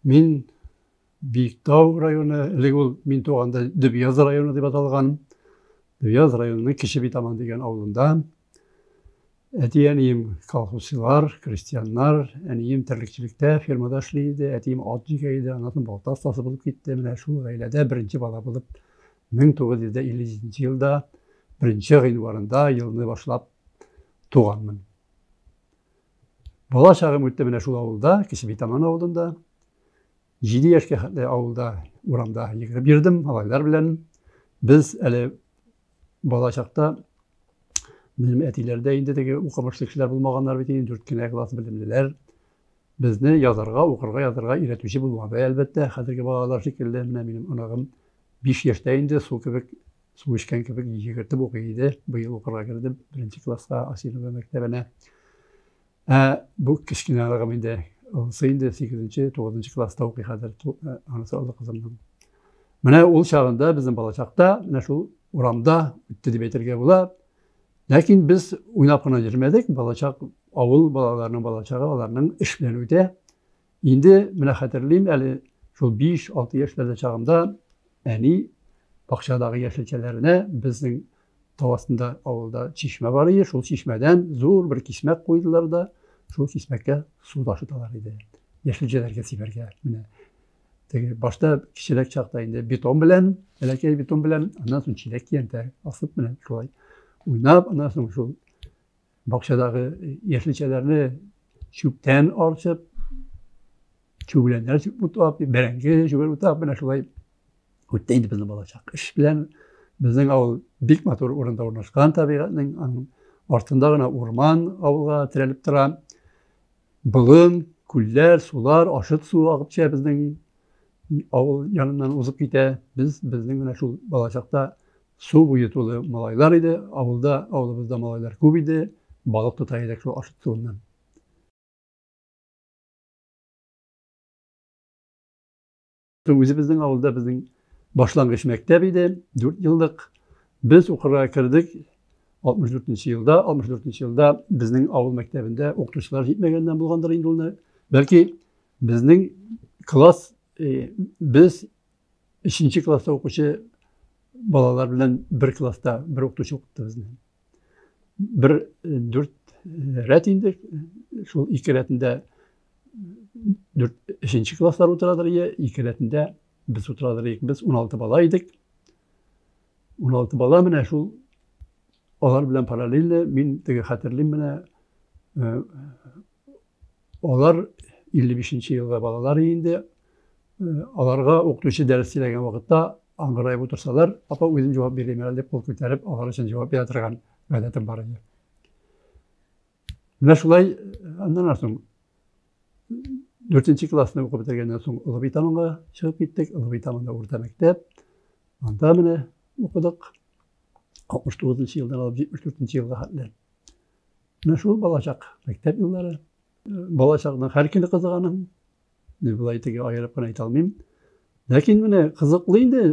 Min Büyükdağ rayonu, элек ул мин туганда Дөбияз районы дип аталган. Дөбияз районының Кече Битаман дигән авылында. Әти-әнием колхозчылар, крестьяннар, әнием терлекчелектә, фермада эшли иде, әтием ат җигә иде, аннан балта остасы булып китте. Менә шул гаиләдә беренче бала булып 1957 елда 1 гыйнварында елны башлап туганмын. Бала чагым үтте менә шул авылда, Кече Битаман авылында. 7 яшькә хәтле авылда, урамда йөгереп йөрдем, малайлар белән. Без әле бала чакта минем әтиләрдә инде теге укымышлы кешеләр булмаганнар бит, 4 кенә класс белемлеләр. Безне язарга, укырга, язарга өйрәтүче булмады, әлбәттә. Хәзерге балалар шикелле, менә минем анагым 5 яшьтә инде су эчкән кебек йөгертеп укый иде. Быел укырга керде, 1 класска Асилова мәктәбенә. Бу кечкенәлегем инде, анысы инде 8-9 класста укый хәзер, анысы алды кызымның. Менә ул чагында, безнең бала чакта, менә шул урамда үтте дип әйтергә була. Ләкин без уйнап кына йөрмәдек, балачак авыл балаларының балачагы аларның эш белән үтә. Инде менә хәтерлим, әле шул 5-6 яшьләрдә чагымда әни бакчадагы яшелчәләренә безнең тау астында авылда чишмә бар иде, шул чишмәдән зур бер кисмәк куйдылар да, шул кисмәккә су ташыталар иде. Яшелчәләргә сибәргә. Менә теге башта кичерәк чакта инде бетон белән, бәләкәй бетон белән, аннан соң чиләк киянтә асып менә шулай уйнап, аннан соң шул бакчадагы яшелчәләрне чүптән арчып, чүгеләннәр утап, бәрәңге чүгел утап, менә шулай үтте инде безнең балачак. Эш белән безнең авыл бик матур урында урнашкан, табигатьнең артында гына урман авылга терәлеп тора. Болын, күлләр, сулар, ашыт су агып төшә безнең авыл яныннан узып китә. Безнең менә шул балачакта су буе тулы малайлар иде, авылыбызда малайлар күп иде, балык тота идек шул ашыт суыннан. Үзе безнең авылда безнең башлангыч мәктәп иде, 4 еллык. Без укырга кердек 64 елда безнең авыл мәктәбендә укытучылар җитмәгәннән булгандыр инде ул. Бәлки безнең класс, без 3нче класста укучы балалар белән бер класста бер укытучы укытты безне. 4 рәт инде, шул 2 рәтендә 3нче класслар утырадыр, 2 рәтендә без утырадыр. Без 16 бала идек. 16 бала менә шул алар белән параллельно, мин теге хәтерлим менә, алар 55нче елга балалар инде, аларга укытучы дәрес сөйләгән вакытта аңгырайып утырсалар, апа үзем җавап бирәм әле дип кул күтәреп, алар өчен җавап бирә торган гадәтем бар иде. Менә шулай, аннан соң 4нче классны укып бетергәннән соң Олы Битаманга чыгып киттек. Олы Битаманда урта мәктәп. Анда менә укыдык. 69нчы елдан алып 74нче елга хәтле. Менә шул балачак мәктәп еллары. Балачакның һәр көне кызыганым. Булай теге аерып кына әйтә алмыйм. Ләкин менә кызыклы инде.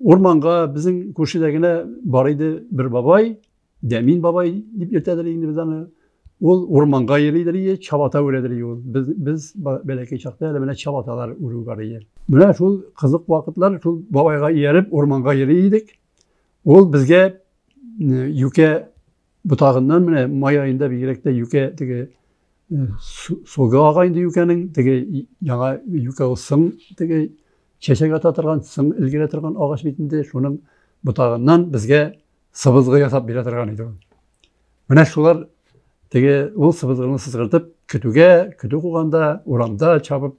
Урманга безнең күршедә генә бар иде бер бабай, Дәмин бабай дип йөртәдер инде без аны. Ул урманга йөридер, чабата үрәдер ул. Без бәләкәй чакта әле менә чабаталар үрү бар иде. Менә шул кызык вакытлар, шул бабайга ияреп урманга йөри идек. Ул безгә юкә бутагыннан менә май аенда бигрәк тә юкә теге суга ага инде юкәнең теге яңа юкә сың теге чәчәк ата торган сың илгерә торган агач битендә шуның бутагыннан безгә сыбызгы ясап бирә торган иде ул. Менә шулар теге ул сыбызгыны сызгыртып көтү куганда урамда чабып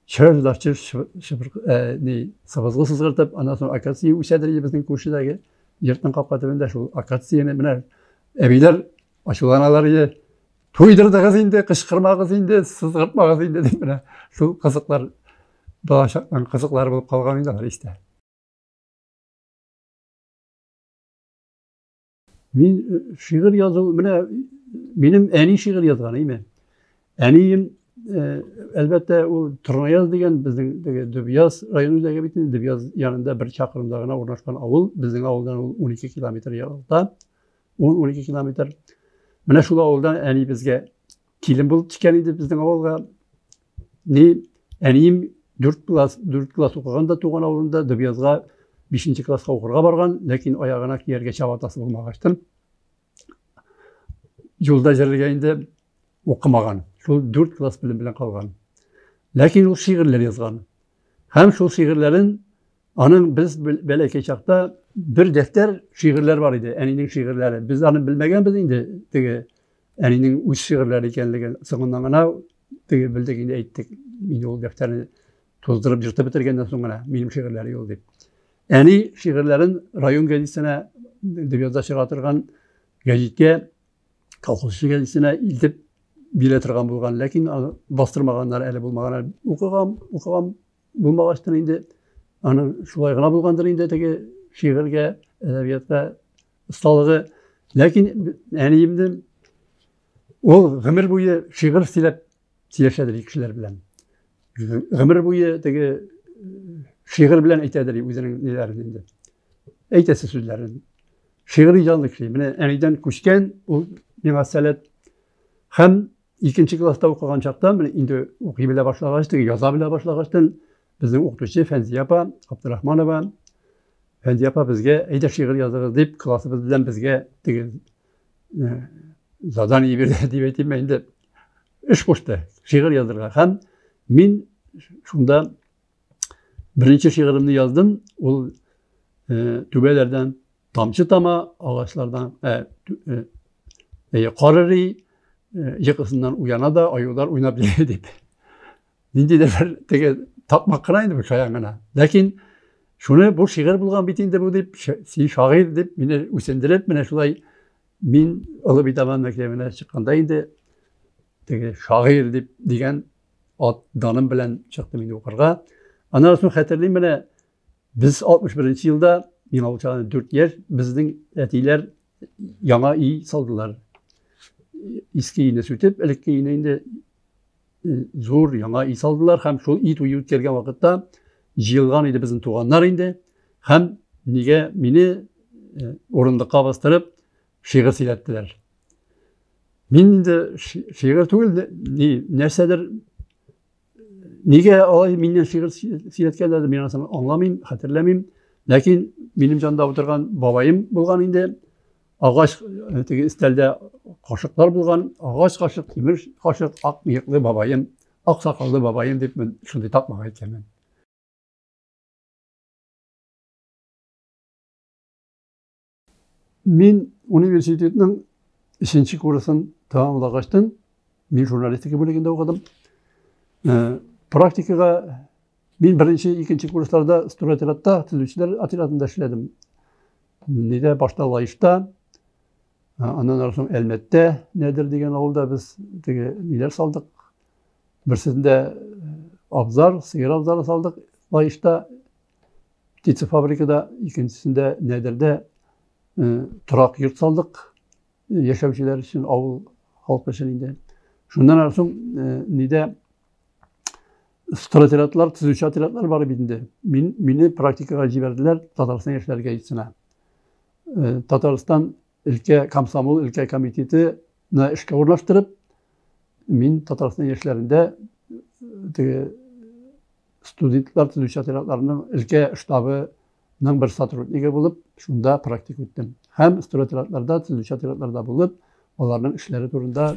чырдарчы сыбызгы сызгыртып, аннан соң акация үсәдер безнең күршедәге йортның капка төбендә шул акацияны менә әбиләр ачуланалар иде. Туйдырдыгыз инде, кычкырмагыз инде, сызгыртмагыз инде дип менә шул кызыклар балачактан кызыклар булып калган инде алар истә. Мин шигырь язу менә минем әни шигырь язган име. Әнием әлбәттә ул Торнаяз дигән безнең теге Дөбияз районындагы бит, Дөбияз янында 1 чакрымда гына урнашкан авыл, безнең авылдан ул 12 километр яракта. 10-12 километр. Менә шул авылдан әни безгә килен булып төшкән иде безнең авылга. Әнием 4 класс укыганда туган авылында Дыбязга 5 класска укырга барган, ләкин аягына кияргә чабатасы булмагач, юлда җырларга инде укымаган. Шул 4 класс белән калган. Ләкин ул шигырьләр язган. Һәм шул шигырьләрен аның без бәләкәй чакта bir дәфтәр шигырьләр бар иде, әнинең шигырьләре. Без аны белмәгәнбез инде, теге әнинең үз шигырьләре икәнлеген. Соңыннан гына теге белдек инде әйттек. Мин ул дәфтәрне тоздырып җыртып бетергәннән соң гына минем шигырьләре юл дип. Әни шигырьләрен район гәзитенә Дыбязда чыга торган гәзиткә, колхозчы гәзитенә илтеп бирә торган булган, ләкин бастырмаганнар, әле булмаганнар. Укыган булмагачтан инде аны шулай гына булгандыр инде теге шигырьгә, әдәбиятка осталыгы. Ләкин әниемне ул гомер буе шигырь сөйләшәдер кешеләр белән. Гомер буе теге шигырь белән әйтәдер үзенең ниләрен инде. Әйтәсе сүзләрен. Шигырь җанлы кеше. Менә әнидән күчкән, ул миңа сәләт. Һәм 2 класста укыган чакта, инде укый белә башлагач, теге яза белә башлагачтан безнең укытучы Фәнзия апа Абдурахманова, Фәнзия апа безгә әйдә шигырь языгыз дип, классыбыз белән безгә теге задание бирде дип әйтим инде. Эш кушты, шигырь язырга. Һәм мин шунда birinci şiirimni yazdım. Ул түбәләрдән тамчы тама, агачлардан карырый, йокысыннан уяна да, аюлар уйнап йөри дип. Ниндидер бер теге тапмак кына инде бу шаян гына. Ләкин шуны бу шигырь булган бит инде бу дип, син шагыйрь дип мине үсендереп, менә шулай мин Олы Битаман мәктәбенә чыкканда инде теге шагыйрь дип дигән ат даным белән чыктым инде укырга. Аннан соң хәтерлим, менә без 61 елда, мин ул чагында 4 яшь, безнең әтиләр яңа үй салдылар. Иске өйне сүтеп, элекке өйне инде зур яңа үй салдылар, һәм шул үй туе үткәргән вакытта җыелган иде безнең туганнар инде, һәм нигә мине урындыкка бастырып шигырь сөйләттеләр. Мин инде шигырь түгел, нәрсәдер нигә алай миннән шигырь сөйләткәннәр, мин аны аңламыйм, хәтерләмим. Ләкин минем җанда утырган бабаем булган инде. Агач теге истәлдә кашыклар булган, агач кашык, тимер кашык, ак мыеклы бабаем, ак сакаллы бабаем дип мен шундый тапмак әйткәнмен. Мин университетның 3нче курсын тәмамлагачтан мин журналистика бүлегендә укыдым. Практикага мин 1-2 курсларда стройотрядта, төзүчеләр отрядында эшләдем. Нидә башта Лаишта, аннан соң Әлмәттә, Нәдер дигән авылда без теге ниләр салдык. Берсендә абзар, сыер абзары салдык Лаишта, птицефабрикада, икенчесендә Нәдердә торак йорт салдык. Яшәүчеләр өчен, авыл халкы өчен инде. Шуннан соң нидә стройотрядлар, төзүче отрядлар бар бит инде. Мине практикага җибәрделәр Татарстан яшьләр гәзитенә. Татарстан өлкә комсомол, өлкә комитетына эшкә урнаштырып, мин Татарстан яшьләрендә теге студентлар, төзүче отрядларының өлкә штабының бер сотруднигы булып, шунда практика үттем. Һәм стройотрядларда, төзүче отрядларда булып, аларның эшләре турында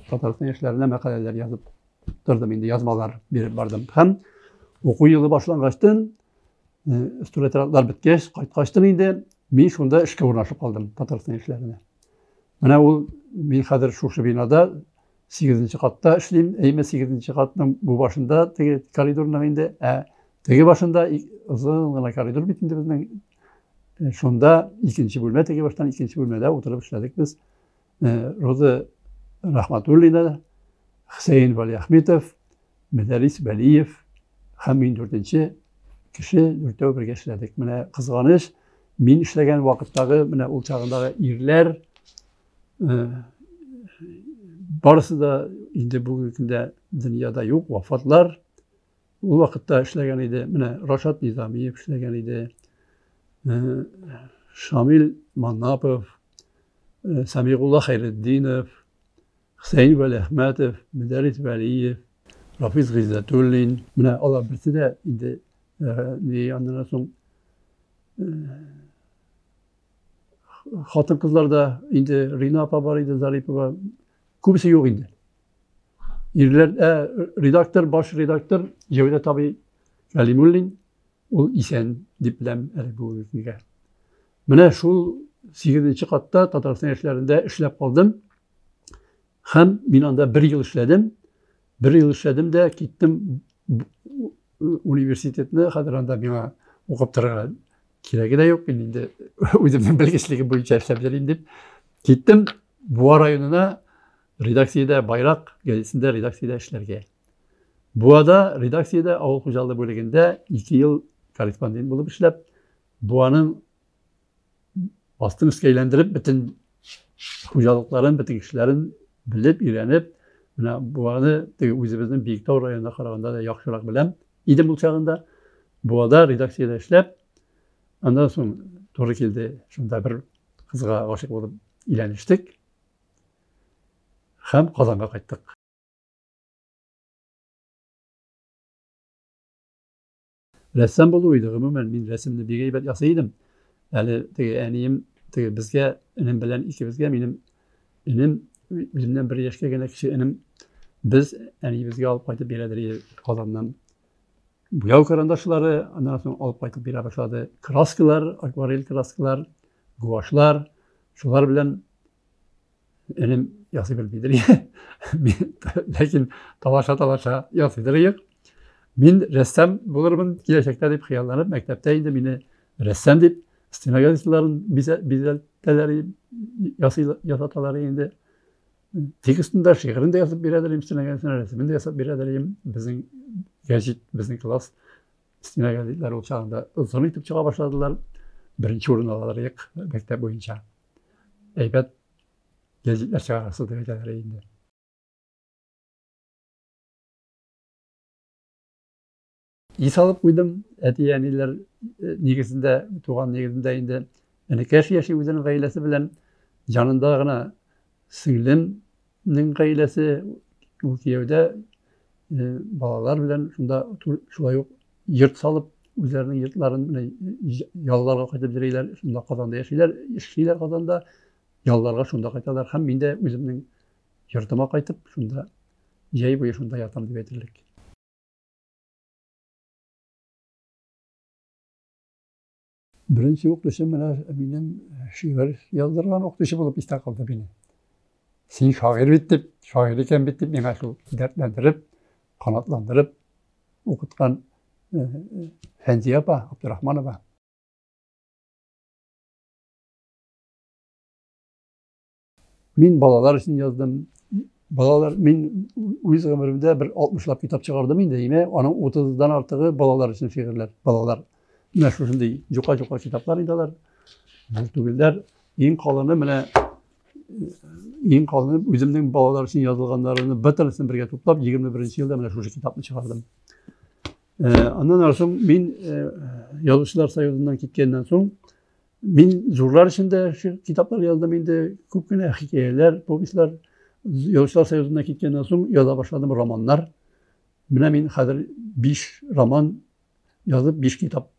Татарстан яшьләренә мәкаләләр язып тордым, инде язмалар биреп бардым. Һәм уку елы башлангачтан, стройотрядлар биткәч, кайткачтан инде мин шунда эшкә урнашып калдым Татарстан яшьләренә. Менә ул мин хәзер шушы бинада 8нче катта эшлим. Әйме 8нче катның бу башында теге коридорның инде, теге башында озын гына коридор бит инде безнең. Шунда 2нче бүлмә, теге баштан 2нче бүлмәдә утырып эшләдек без. Роза Рахматуллина, Хусейн Валиәхметов, Мәдәрис Бәлиев һәм мин 4нче кеше, 4 бергә эшләдек. Менә кызганыч, мин эшләгән вакыттагы, менә ул чагындагы ирләр барысы да инде бүгенге көндә дөньяда юк, вафатлар. Ул вакытта эшләгән иде. Менә Рашат Низамиев эшләгән иде. Шамил Манапов, Самигулла Хайретдинов, Хусейн Валиәхмәтов, Мәдәрис Бәлиев, Rafiz Gizzetulin, mine ala birisi de indi ondan soň hatın kızlarda indi Rina apa var idi, Zaripova köbüsi yok indi. İrler redaktör, baş redaktör Cevdet abi Kalimullin ol isen diplom bu ülkege. Mine şul 8-nji katda Tatarstan işlerinde işlep kaldım. Hem min anda 1 yıl işledim. 1 yıl işledim de gittim üniversitetine, hazır anda bana okup turgan keregi de yok. Endi özümdün bilgiçligi boyunca işlep bereyim dep gittim. Buğa rayonuna redaksiyada Bayrak gazetesinde redaksiyada işlerge. Buğa'da redaksiyada avul hocalığı bölümünde 2 yıl korrespondent bulup işlep, Buğa'nın bastın üskeylendirip bütün hocalıkların, bütün kişilerin bilip, öğrenip, Buğa'nı özümüzün Beylikdağ rayonuna karaganda da yaxşırak bilem. İdim bu çağında Buğa'da redaksiyada işlep, ondan sonra doğru keldi, şunda bir kızga aşık olup ileniştik. Hem Kazan'a qayttık. Ressam boluydu, men resimni bir geybet yasaydım. Yani eniyim bizge, enim bilen ikibizge, menim enim bizimden 1 yaşka gelen kişi enim biz bizge alıp qaytıp berediler Kazan'dan. Bu yav karandaşları ondan sonra alıp qaytıp bere başladı. Kraskalar, akvarel kraskalar, guvaşlar, şular bilen enim yasy bilmeydir. Lakin talaşa yasydyrýar. Men ressam bolarmyn gelecekde dep hyallanyp mektepde indi meni ressam dep stenografistlaryň bizelteleri yasatalary indi. Tekstinde şiirini de yazıp beredirim, stenografistlaryň resmini de yazıp beredirim. Bizning gejit, bizning klas stenografistler o çağında ızgın itip çığa başladılar. 1-nji orun alaryk mektep boyunça. Eýbet gejitler çağırsy derejelere indi. İş alıp koydum. Etiyeniler negizinde, tuğan negizinde indi. Yani keşke özünün gailesi bilen janında gana singlimnin gailesi bu kiyevde balalar bilen şunda şulay yok yırt salıp üzerinin yırtların yallarga qaytyp direyler, şunda Kazanda yaşaylar Kazanda yallarga şunda qaytalar. Hem mende özümniň yurtuma qaytyp şunda ýaý boýy şunda ýatam dip etirlik. Birinci oktaşım benim şiir yazdırgan oktaşı bulup istakıldı beni. Sen şair bitip, şairliken bitip, bana şu dertlendirip, kanatlandırıp okutkan Fenziye apa, Abdurrahman apa. Men balalar için yazdım. Balalar, men öz ömrümde bir 60'lap kitap çıkardım indi. Onun 30'dan artığı balalar için şiirler, balalar. Meşhur şimdi juka kitaplar indiler. Tugiller en kalanı özümden balalar için yazılganlarını bitirisini birge toplap 21-nji ýylda mene şu kitapny çıkardım. Ondan soň men Yazgıçlar Soýuzundan ketgenden soň men jurlar içinde şu kitaplar yazdım indi. Köpkene hikayeler, povestler Yazgıçlar Soýuzundan ketgenden soň yaza başladım romanlar. Mene men hazır 5 roman yazıp 5 kitap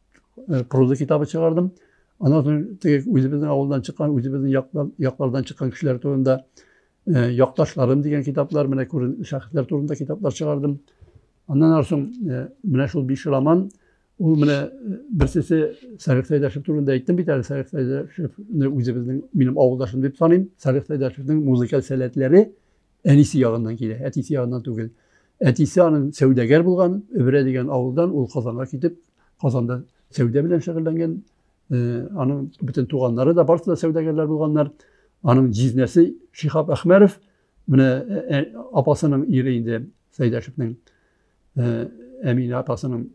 proza kitabı çıkardım. Ondan sonra özümüzün avuldan çıkan, özümüzün yaklardan çıkan kişiler turunda yaktaşlarım diyen kitaplar, mene şahitler turunda kitaplar çıkardım. Ondan sonra mene şu 5 roman, o mene birsisi Sarık Saydaşev turunda aytdım. Bir tane Sarık Saydaşev özümüzün benim avuldaşım dep sanayım. Sarık Saydaşev'in muzikal seletleri Enisi ýagyndan kile, Etisi ýagyndan tugel. Etisi anyň söwdeger bolgan, öbüre digen avuldan ol Kazan'a gidip Kazanda sevde bilen şekillengen, anın bütün tuğanları da barsı da sevdegerler bulganlar. Anın ciznesi Şihab Ahmerov, mine apasının ýerinde Saydaşev'nin, Emine apasının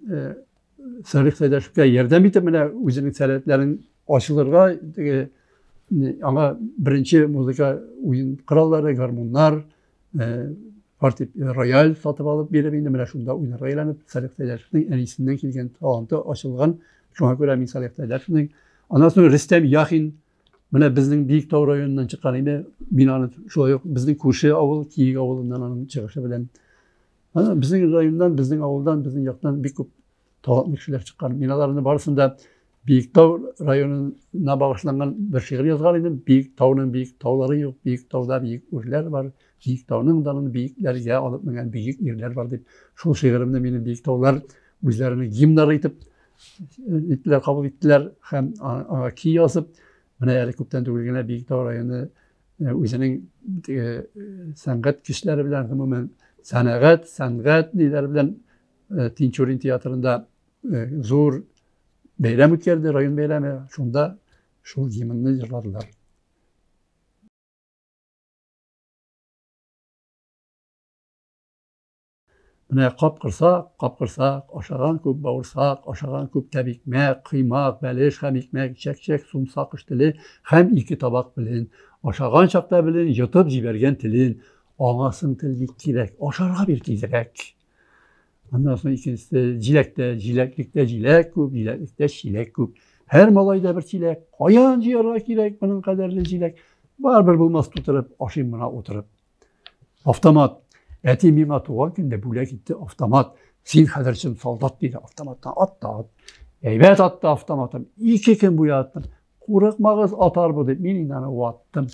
Sarık Saydaşev'e yerden bitip mine özünün seletlerin açılırga, ama birinci muzika oyun kralları, garmonlar, royal satıp alıp berip indi mene şunda oýnarga aýlanyp Sarık Saydaşev'in enisinden kelgen talanty açylgan. Şoňa görä men Sarık Saydaşev'in ondan soň Rüstem Ýahin mene bizniň Beylikdağ raýonundan çykan indi. Binany şolay bizniň Kuşy awul, Kiyik awulundan anyň çygyşy bilen Bizning rayondan, bizning avuldan, bizning yoqdan bir ko'p tog'otli kishilar chiqqan. Men ularning barasida Buyuktav rayonuna bag'ishlangan bir she'r yozgan edim. Buyuktovning buyuk tog'lari yo'q, Buyuktovda buyuk o'rlar bor. Buyuktovning dalini buyuklarga olib mingan buyuk erlar bor deb. Shu she'rimda meni Buyuktovlar o'zlarini gimnlar etib ittiler, qabul ettiler. Hem ki yozib, mana hali ko'pdan tug'ilgan Buyuktav rayoni o'zining san'at kishlari bilan, umuman san'at liderlari bilan Tinchorin teatrida zo'r bayram o'tkazdi, rayon bayrami. Shunda shu gimnni yig'ladilar. Mana qapqirsoq, oshag'an ko'p bavursoq, oshag'an ko'p tabikmak, qiymoq, balish, ham ekmek, chak-chak, sumsoq ishtili, ham ikki toboq bilin. Oshag'an chaqda bilin, yutib jibergan tilin. Ağasın tillik kerak, osharga bir tezrak. Ondan sonra ikincisi jileklikte jilek ko'p, jileklikte şilek ko'p. Her malayda bir çilek, qayan jiyarga kerak, bunun kadarli jilek. Baribir bo'lmas tutirib, oshim buna o'tirib. Avtomat. Etim bir tuğan günde bule gitti avtomat. Sil kadarçım soldat dedi avtomattan at. Evet attı avtomatım. İki gün bu yattım. Kurak mağaz atar bu dedi. Ben inanı o attım.